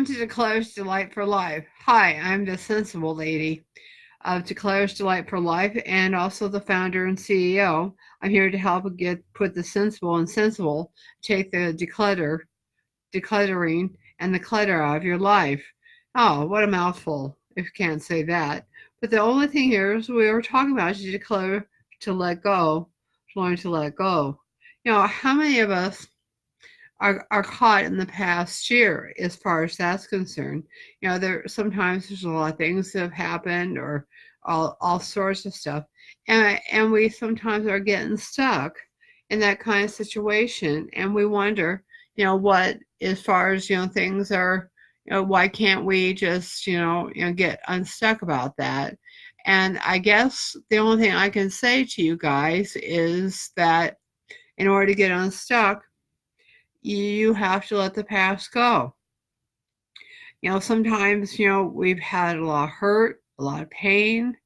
to Declutter's Delight for Life. Hi, I'm the sensible lady of Declutter's Delight for Life and also the founder and CEO. I'm here to help put the sensible and sensible, take the decluttering, and the clutter out of your life. Oh, what a mouthful, if you can't say that. But the only thing here is we were talking about is to declutter, to let go, to learn to let go. How many of us are caught in the past year as far as that's concerned? There's a lot of things that have happened or all sorts of stuff. And we sometimes are getting stuck in that kind of situation, and we wonder, what as far as things are, why can't we just get unstuck about that? And I guess the only thing I can say to you guys is that in order to get unstuck, you have to let the past go. Sometimes, we've had a lot of hurt, a lot of pain.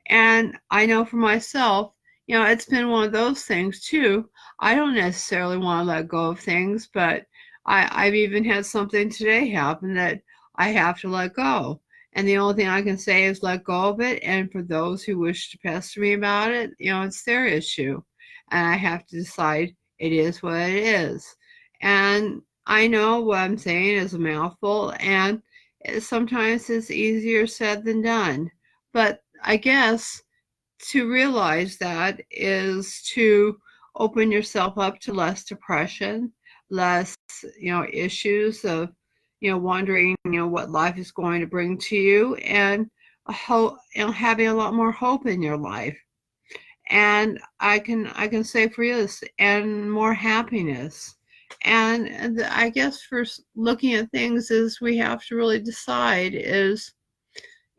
And I know for myself, it's been one of those things too. I don't necessarily want to let go of things, but I've even had something today happen that I have to let go. And the only thing I can say is let go of it. And for those who wish to pester me about it, it's their issue. And I have to decide it is what it is. And I know what I'm saying is a mouthful, and sometimes it's easier said than done. But I guess to realize that is to open yourself up to less depression, less, issues of, wondering, what life is going to bring to you, and having a lot more hope in your life. And I can say for you this, and more happiness. And I guess for looking at things is we have to really decide is,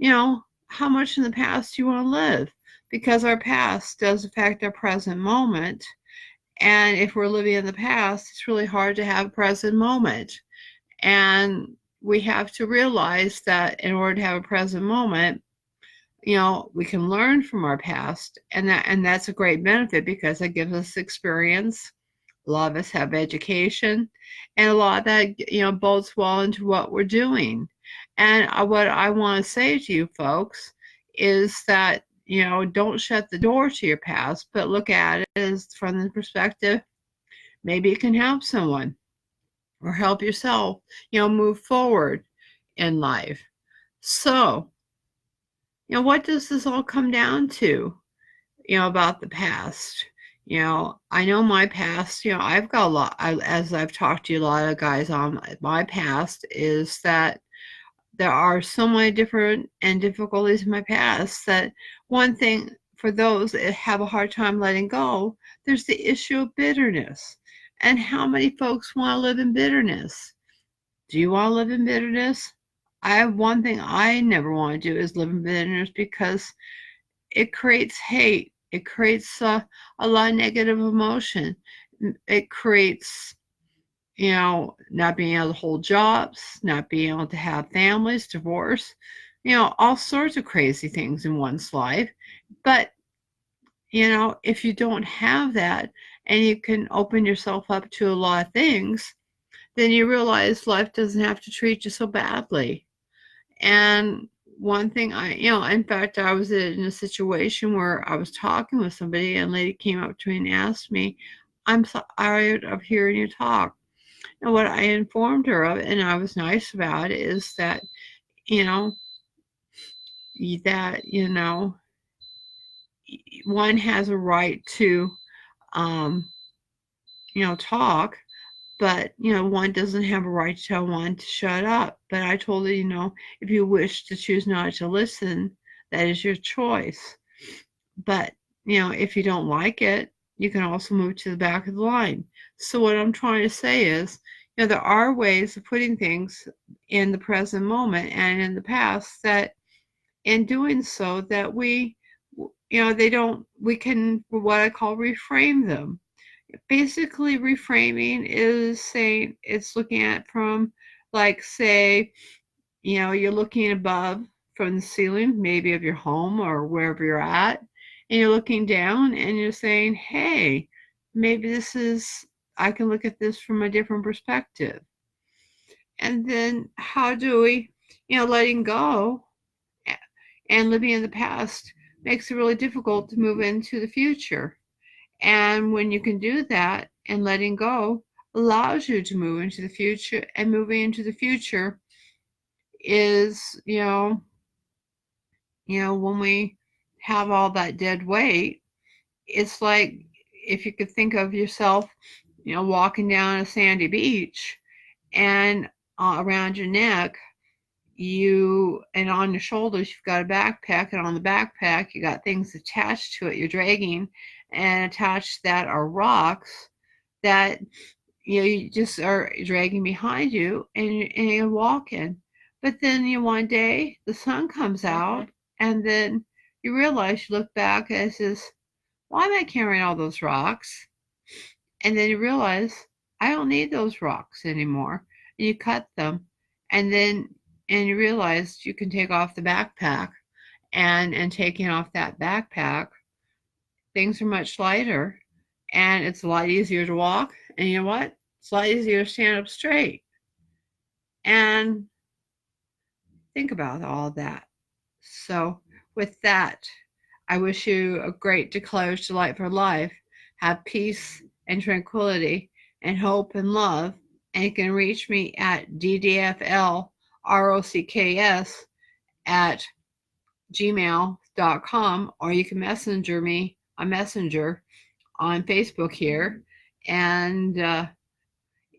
how much in the past you want to live, because our past does affect our present moment. And if we're living in the past, it's really hard to have a present moment. And we have to realize that in order to have a present moment, we can learn from our past, and that's a great benefit because it gives us experience. A lot of us have education, and a lot of that, bodes well into what we're doing. And what I want to say to you folks is that, don't shut the door to your past, but look at it as from the perspective, maybe it can help someone or help yourself, move forward in life. So, what does this all come down to, about the past? I know my past, I've got a lot, as I've talked to a lot of guys on my past, is that there are so many different and difficulties in my past that one thing for those that have a hard time letting go, there's the issue of bitterness. And how many folks want to live in bitterness? Do you want to live in bitterness? I have one thing I never want to do is live in bitterness, because it creates hate. It creates a lot of negative emotion. It creates, not being able to hold jobs, not being able to have families, divorce, all sorts of crazy things in one's life. But, if you don't have that and you can open yourself up to a lot of things, then you realize life doesn't have to treat you so badly. And one thing in fact, I was in a situation where I was talking with somebody, and a lady came up to me and asked me, I'm tired of hearing you talk. And what I informed her of, and I was nice about it, is that, that, one has a right to, um, talk, but, one doesn't have a right to tell one to shut up. But I told her, if you wish to choose not to listen, that is your choice. But, if you don't like it, you can also move to the back of the line. So what I'm trying to say is, there are ways of putting things in the present moment and in the past that in doing so that we, we can, what I call, reframe them. Basically, reframing is saying, it's looking at from, like, say, you're looking above from the ceiling, maybe of your home or wherever you're at, and you're looking down and you're saying, hey, maybe I can look at this from a different perspective. And then how do we, letting go and living in the past makes it really difficult to move into the future. And when you can do that and letting go allows you to move into the future, and moving into the future is, when we have all that dead weight, it's like if you could think of yourself, walking down a sandy beach and around your neck, and on your shoulders, you've got a backpack, and on the backpack, you got things attached to it you're dragging, and attached that are rocks that you just are dragging behind you, and you're walking. But then one day the sun comes out, and then you realize, you look back and it says, why am I carrying all those rocks? And then you realize, I don't need those rocks anymore. And you cut them, and then and you realize you can take off the backpack, and taking off that backpack, things are much lighter, and it's a lot easier to walk. And you know what? It's a lot easier to stand up straight. And think about all that. So, with that, I wish you a great Declutter Delightful life. Have peace and tranquility and hope and love. And you can reach me at ddflrocks at gmail.com, or you can messenger me on Messenger on Facebook here. And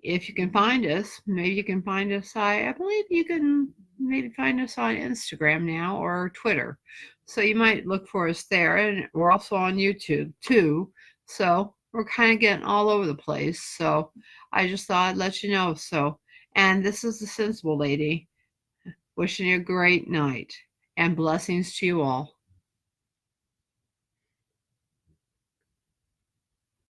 if you can find us, maybe you can find us. I believe you can maybe find us on Instagram now or Twitter. So you might look for us there. And we're also on YouTube too. So we're kind of getting all over the place. So I just thought I'd let you know. So, and this is the Sensible Lady wishing you a great night and blessings to you all.